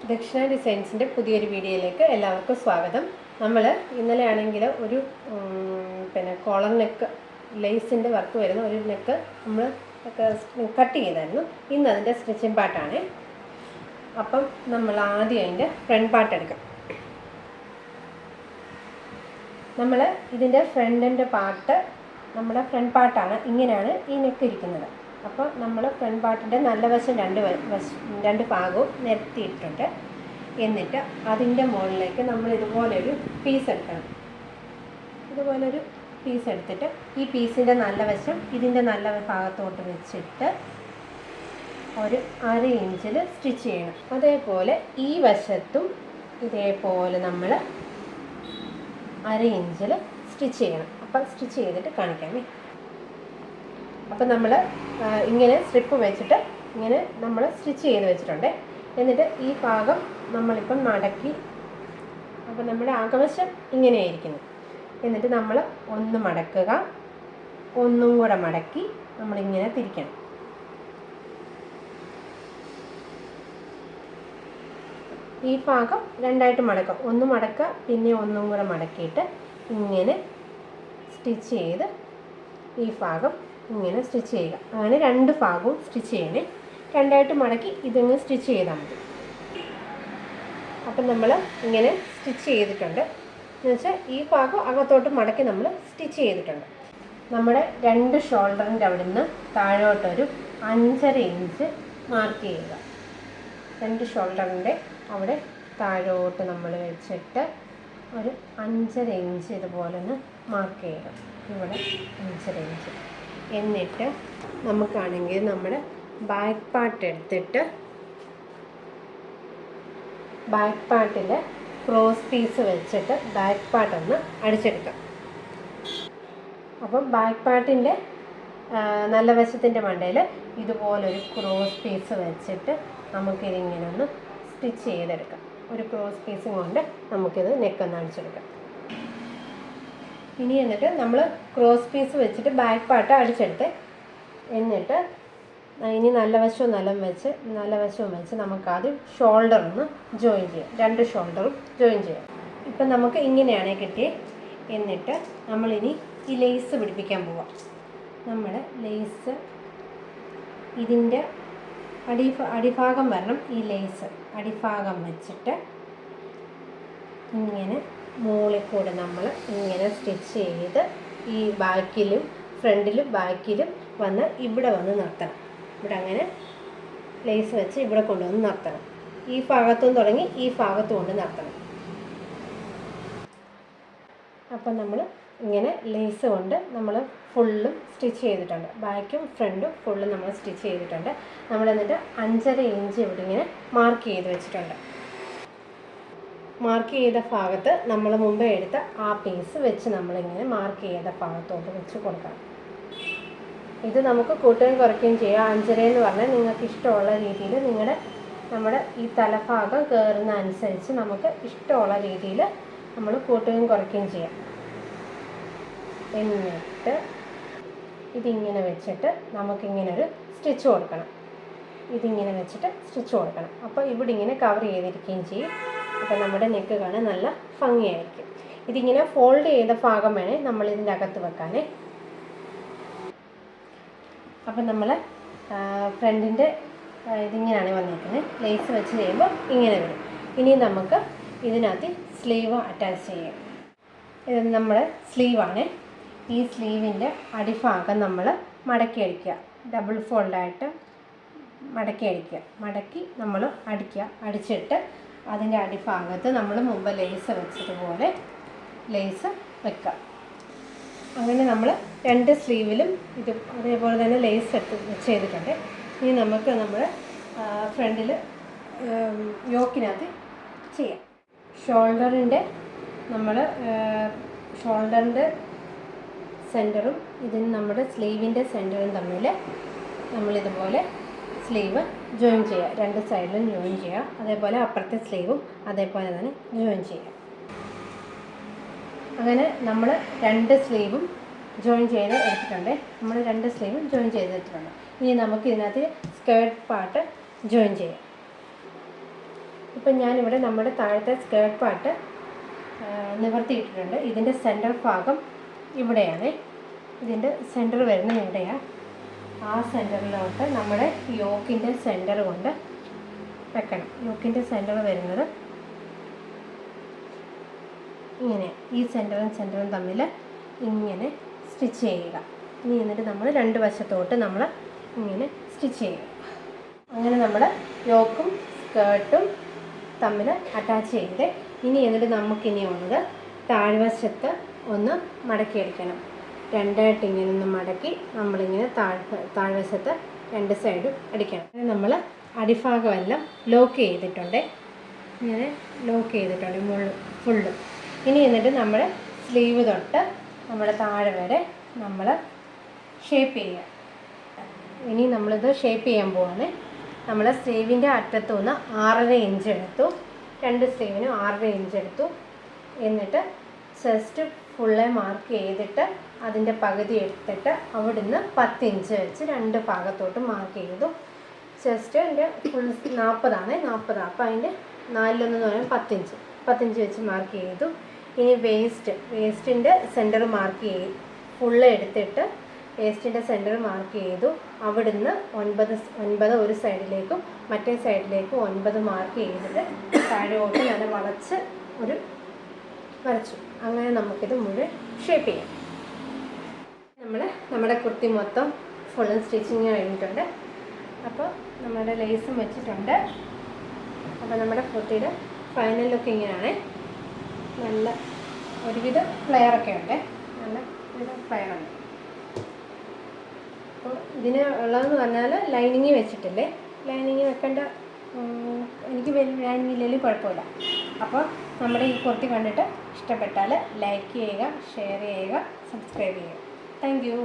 ദക്ഷിണ ഡിസൈൻസിൻ്റെ പുതിയൊരു വീഡിയോയിലേക്ക് എല്ലാവർക്കും സ്വാഗതം. നമ്മൾ ഇന്നലെ ആണെങ്കിൽ ഒരു കോളർ നെക്ക് ലേസിൻ്റെ വർക്ക് വരുന്ന ഒരു നെക്ക് നമ്മൾ കട്ട് ചെയ്തായിരുന്നു. ഇന്ന് അതിൻ്റെ സ്റ്റിച്ചിങ് പാർട്ടാണ്. അപ്പം നമ്മൾ ആദ്യം അതിൻ്റെ ഫ്രണ്ട് പാർട്ട് എടുക്കാം. നമ്മൾ ഇതിൻ്റെ ഫ്രണ്ടിൻ്റെ പാർട്ട് നമ്മുടെ ഫ്രണ്ട് പാർട്ടാണ്. ഇങ്ങനെയാണ് ഈ നെക്ക് ഇരിക്കുന്നത്. അപ്പോൾ നമ്മൾ ഫ്രണ്ട് പാർട്ടിൻ്റെ നല്ല വശം രണ്ട് ഭാഗവും നിരത്തിയിട്ടുണ്ട്. എന്നിട്ട് അതിൻ്റെ മുകളിലേക്ക് നമ്മൾ ഇതുപോലൊരു പീസ് എടുക്കണം. ഇതുപോലൊരു പീസ് എടുത്തിട്ട് ഈ പീസിൻ്റെ നല്ല വശം ഇതിൻ്റെ നല്ല ഭാഗത്തോട്ട് വെച്ചിട്ട് ഒരു 1/2 ഇഞ്ചിൽ സ്റ്റിച്ച് ചെയ്യണം. അതേപോലെ ഈ വശത്തും ഇതേപോലെ നമ്മൾ 1/2 ഇഞ്ചിൽ സ്റ്റിച്ച് ചെയ്യണം. അപ്പം സ്റ്റിച്ച് ചെയ്തിട്ട് കാണിക്കാമേ. അപ്പം നമ്മൾ ഇങ്ങനെ സ്ട്രിപ്പ് വെച്ചിട്ട് ഇങ്ങനെ നമ്മൾ സ്റ്റിച്ച് ചെയ്ത് വെച്ചിട്ടുണ്ട്. എന്നിട്ട് ഈ ഭാഗം നമ്മളിപ്പം മടക്കി, അപ്പം നമ്മുടെ ആകവശം ഇങ്ങനെയായിരിക്കുന്നു. എന്നിട്ട് നമ്മൾ ഒന്ന് മടക്കുക, ഒന്നും കൂടെ മടക്കി നമ്മളിങ്ങനെ തിരിക്കണം. ഈ ഭാഗം രണ്ടായിട്ട് മടക്കുക, ഒന്ന് മടക്കുക, പിന്നെ ഒന്നും കൂടെ മടക്കിയിട്ട് ഇങ്ങനെ സ്റ്റിച്ച് ചെയ്ത് ഈ ഭാഗം ഇങ്ങനെ സ്റ്റിച്ച് ചെയ്യുക. അങ്ങനെ രണ്ട് ഭാഗവും സ്റ്റിച്ച് ചെയ്യണേ. രണ്ടായിട്ട് മടക്കി ഇതിങ്ങ് സ്റ്റിച്ച് ചെയ്താൽ മതി. അപ്പം നമ്മൾ ഇങ്ങനെ സ്റ്റിച്ച് ചെയ്തിട്ടുണ്ട്. എന്ന് വെച്ചാൽ ഈ ഭാഗം അകത്തോട്ട് മടക്കി നമ്മൾ സ്റ്റിച്ച് ചെയ്തിട്ടുണ്ട്. നമ്മുടെ രണ്ട് ഷോൾഡറിൻ്റെ അവിടെ നിന്ന് താഴോട്ടൊരു 5.5 ഇഞ്ച് മാർക്ക് ചെയ്യുക. രണ്ട് ഷോൾഡറിൻ്റെ അവിടെ താഴോട്ട് നമ്മൾ വെച്ചിട്ട് ഒരു 5.5 ഇഞ്ച് ഇതുപോലെ ഒന്ന് മാർക്ക് ചെയ്യുക. ഇവിടെ 5.5 ഇഞ്ച്. എന്നിട്ട് നമുക്കാണെങ്കിൽ നമ്മുടെ ബാക്ക് പാർട്ട് എടുത്തിട്ട് ബാക്ക് പാർട്ടിൽ ക്രോസ് പീസ് വെച്ചിട്ട് ബാക്ക് പാർട്ട് ഒന്ന് അടിച്ചെടുക്കാം. അപ്പം ബാക്ക് പാർട്ടിൻ്റെ നല്ല വശത്തിൻ്റെ മണ്ടയിൽ ഇതുപോലൊരു ക്രോസ് പീസ് വെച്ചിട്ട് നമുക്കിതിങ്ങനെ ഒന്ന് സ്റ്റിച്ച് ചെയ്തെടുക്കാം. ഒരു ക്രോസ് പീസും കൊണ്ട് നമുക്കിത് നെക്കൊന്ന് അടിച്ചെടുക്കാം. ഇനി എന്നിട്ട് നമ്മൾ ക്രോസ് പീസ് വെച്ചിട്ട് ബാക്ക് പാർട്ട് അടിച്ചെടുത്ത് എന്നിട്ട് ഇനി നല്ല വശവും വെച്ച് നമുക്കാദ്യം ഷോൾഡർ ഒന്ന് ജോയിൻ ചെയ്യാം. രണ്ട് ഷോൾഡറും ജോയിൻ ചെയ്യാം. ഇപ്പം നമുക്ക് ഇങ്ങനെയാണ് കിട്ടിയത്. എന്നിട്ട് നമ്മളിനി ഈ ലേസ് പിടിപ്പിക്കാൻ പോവാം. നമ്മൾ ലേസ് ഇതിൻ്റെ അടിഭാഗം വരണം. ഈ ലേസ് അടിഭാഗം വെച്ചിട്ട് ഇങ്ങനെ മുകളിൽ കൂടെ നമ്മൾ ഇങ്ങനെ സ്റ്റിച്ച് ചെയ്ത് ഈ ബാക്കിലും ഫ്രണ്ടിലും ബാക്കിലും വന്ന് ഇവിടെ വന്ന് നിർത്തണം. ഇവിടെ അങ്ങനെ ലേസ് വെച്ച് ഇവിടെ കൊണ്ടുവന്ന് നിർത്തണം. ഈ ഭാഗത്തും തുടങ്ങി ഈ ഭാഗത്തും കൊണ്ട് നിർത്തണം. അപ്പം നമ്മൾ ഇങ്ങനെ ലേസ് കൊണ്ട് നമ്മൾ ഫുള്ളും സ്റ്റിച്ച് ചെയ്തിട്ടുണ്ട്. ബാക്കും ഫ്രണ്ടും ഫുള്ളും നമ്മൾ സ്റ്റിച്ച് ചെയ്തിട്ടുണ്ട്. നമ്മൾ എന്നിട്ട് 5.5 ഇഞ്ച് ഇവിടെ ഇങ്ങനെ മാർക്ക് ചെയ്ത് വെച്ചിട്ടുണ്ട്. മാർക്ക് ചെയ്ത ഭാഗത്ത് നമ്മൾ മുമ്പേ എടുത്ത ആ പീസ് വെച്ച് നമ്മളിങ്ങനെ മാർക്ക് ചെയ്ത ഭാഗത്തോട്ട് വെച്ച് കൊടുക്കണം. ഇത് നമുക്ക് കൂട്ടുകയും കുറയ്ക്കുകയും ചെയ്യാം. 5.5 എന്ന് പറഞ്ഞാൽ നിങ്ങൾക്ക് ഇഷ്ടമുള്ള രീതിയിൽ നമ്മുടെ ഈ തലഭാഗം കയറുന്ന അനുസരിച്ച് നമുക്ക് ഇഷ്ടമുള്ള രീതിയിൽ നമ്മൾ കൂട്ടുകയും കുറയ്ക്കുകയും ചെയ്യാം. എന്നിട്ട് ഇതിങ്ങനെ വെച്ചിട്ട് നമുക്കിങ്ങനെ ഒരു സ്റ്റിച്ച് കൊടുക്കണം. ഇതിങ്ങനെ വെച്ചിട്ട് സ്റ്റിച്ച് കൊടുക്കണം. അപ്പോൾ ഇവിടെ ഇങ്ങനെ കവർ ചെയ്തിരിക്കുകയും ചെയ്യും. അപ്പോൾ നമ്മുടെ നെക്ക് കാണാൻ നല്ല ഭംഗിയായിരിക്കും. ഇതിങ്ങനെ ഫോൾഡ് ചെയ്ത ഭാഗം വേണേ നമ്മളിതിൻ്റെ അകത്ത് വെക്കാനേ. അപ്പം നമ്മൾ ഫ്രണ്ടിൻ്റെ ഇതിങ്ങനെയാണ് വന്നിരിക്കുന്നത്. ലേസ് വെച്ച് ചെയ്യുമ്പോൾ ഇങ്ങനെ വരും. ഇനി നമുക്ക് ഇതിനകത്ത് സ്ലീവ് അറ്റാച്ച് ചെയ്യാം. ഇത് നമ്മുടെ സ്ലീവാണ്. ഈ സ്ലീവിൻ്റെ അടിഭാഗം നമ്മൾ മടക്കി അടിക്കുക. ഡബിൾ ഫോൾഡായിട്ട് മടക്കി നമ്മൾ അടിച്ചിട്ട് അതിൻ്റെ അടിഭാഗത്ത് നമ്മൾ മുമ്പ് ലേസ് വെച്ചതുപോലെ ലേസ് വെക്കുക. അങ്ങനെ നമ്മൾ രണ്ട് സ്ലീവിലും ഇത് അതേപോലെ തന്നെ ലേസ് ചെയ്തിട്ടുണ്ട്. ഇനി നമുക്ക് നമ്മൾ ഫ്രണ്ടിൽ യോക്കിനകത്ത് ചെയ്യാം. ഷോൾഡറിൻ്റെ സെൻറ്ററും ഇതിന് നമ്മുടെ സ്ലീവിൻ്റെ സെൻറ്ററും തമ്മിൽ നമ്മളിതുപോലെ സ്ലീവ് ജോയിൻ ചെയ്യുക. രണ്ട് സൈഡിലും ജോയിൻ ചെയ്യുക. അതേപോലെ അപ്പുറത്തെ സ്ലീവും അതേപോലെ തന്നെ ജോയിൻ ചെയ്യുക. അങ്ങനെ നമ്മൾ രണ്ട് സ്ലീവും ജോയിൻ ചെയ്ത് എടുത്തിട്ടുണ്ട്. നമ്മൾ രണ്ട് സ്ലീവും ജോയിൻ ചെയ്തിട്ടുണ്ട്. ഇനി നമുക്ക് ഇതിനകത്ത് സ്കേർട്ട് പാർട്ട് ജോയിൻ ചെയ്യാം. ഇപ്പം ഞാനിവിടെ നമ്മുടെ താഴത്തെ സ്കേർട്ട് പാർട്ട് നിവർത്തിയിട്ടിട്ടുണ്ട്. ഇതിൻ്റെ സെൻറ്റർ ഭാഗം ഇവിടെയാണ്. ഇതിൻ്റെ സെൻറ്റർ വരുന്നത് ഇവിടെയാണ്. ആ സെൻറ്ററിലോട്ട് നമ്മുടെ യോക്കിൻ്റെ സെൻറ്റർ കൊണ്ട് വെക്കണം. യോക്കിൻ്റെ സെൻറ്റർ വരുന്നത് ഇങ്ങനെ, ഈ സെൻറ്ററും തമ്മിൽ ഇങ്ങനെ സ്റ്റിച്ച് ചെയ്യുക. ഇനി എന്നിട്ട് നമ്മൾ രണ്ട് വശത്തോട്ട് നമ്മൾ ഇങ്ങനെ സ്റ്റിച്ച് ചെയ്യുക. അങ്ങനെ നമ്മൾ യോക്കും സ്കേർട്ടും തമ്മിൽ അറ്റാച്ച് ചെയ്ത് ഇനി എന്നിട്ട് നമുക്കിനിയുള്ളത് താഴ്വശത്ത് ഒന്ന് മടക്കിയെടുക്കണം. രണ്ടായിട്ട് ഇങ്ങനെ ഒന്ന് മടക്കി നമ്മളിങ്ങനെ താഴ്വശത്ത് രണ്ട് സൈഡും അടിക്കണം. നമ്മൾ അടിഭാഗമെല്ലാം ലോക്ക് ചെയ്തിട്ടുണ്ട്. ഇങ്ങനെ ലോക്ക് ചെയ്തിട്ടുണ്ട് ഫുള്ളും. ഇനി എന്നിട്ട് നമ്മൾ സ്ലീവ് തൊട്ട് നമ്മുടെ താഴെ വരെ നമ്മൾ ഷേപ്പ് ചെയ്യുക. ഇനി നമ്മളിത് ഷേപ്പ് ചെയ്യാൻ പോവാണ്. നമ്മൾ സ്ലീവിൻ്റെ അറ്റത്തു നിന്ന് 6.5 ഇഞ്ച് എടുത്തു. രണ്ട് സ്ലീവിനും 6.5 ഇഞ്ച് എടുത്തു. എന്നിട്ട് ചെസ്റ്റ് ഫുള്ളെ മാർക്ക് ചെയ്തിട്ട് അതിൻ്റെ പകുതി എടുത്തിട്ട് അവിടുന്ന് 10 ഇഞ്ച് വെച്ച് രണ്ട് ഭാഗത്തോട്ട് മാർക്ക് ചെയ്തു. ചെസ്റ്റിൻ്റെ ഫുൾ 40 40. അപ്പോൾ അതിൻ്റെ 4 പറഞ്ഞാൽ 10 ഇഞ്ച് വെച്ച് മാർക്ക് ചെയ്തു. ഇനി വേസ്റ്റിൻ്റെ സെൻറ്റർ മാർക്ക് ചെയ്ത് ഫുള്ള് എടുത്തിട്ട് വേസ്റ്റിൻ്റെ സെൻറ്റർ മാർക്ക് ചെയ്തു. അവിടുന്ന് 9 ഒരു സൈഡിലേക്കും മറ്റേ സൈഡിലേക്കും 9 മാർക്ക് ചെയ്തിട്ട് താഴോട്ട് നല്ല വരച്ച് വരച്ചു. അങ്ങനെ നമുക്കിത് മുഴുവൻ ഷേപ്പ് ചെയ്യാം. നമ്മുടെ കുർത്തി മൊത്തം ഫുള്ളും സ്റ്റിച്ചിങ് കഴിഞ്ഞിട്ടുണ്ട്. അപ്പോൾ നമ്മുടെ ലേസും വെച്ചിട്ടുണ്ട്. അപ്പോൾ നമ്മുടെ കുർത്തിയുടെ ഫൈനൽ ലുക്ക് ഇങ്ങനെയാണ്. നല്ല ഒരുവിധ ഫ്ലെയറൊക്കെ ഉണ്ട്. നല്ല ഒരുവിധ ഫ്ലെയറുണ്ട്. അപ്പോൾ ഇതിന് ഉള്ളതെന്ന് പറഞ്ഞാൽ ലൈനിങ് വെച്ചിട്ടില്ലേ, ലൈനിങ് വെക്കേണ്ട, എനിക്ക് ലൈനിങ് ഇല്ലെങ്കിലും കുഴപ്പമില്ല. അപ്പോൾ നമ്മുടെ ഈ കുർത്തി കണ്ടിട്ട് ഇഷ്ടപ്പെട്ടാൽ ലൈക്ക് ചെയ്യുക, ഷെയർ ചെയ്യുക, സബ്സ്ക്രൈബ് ചെയ്യുക. Thank you.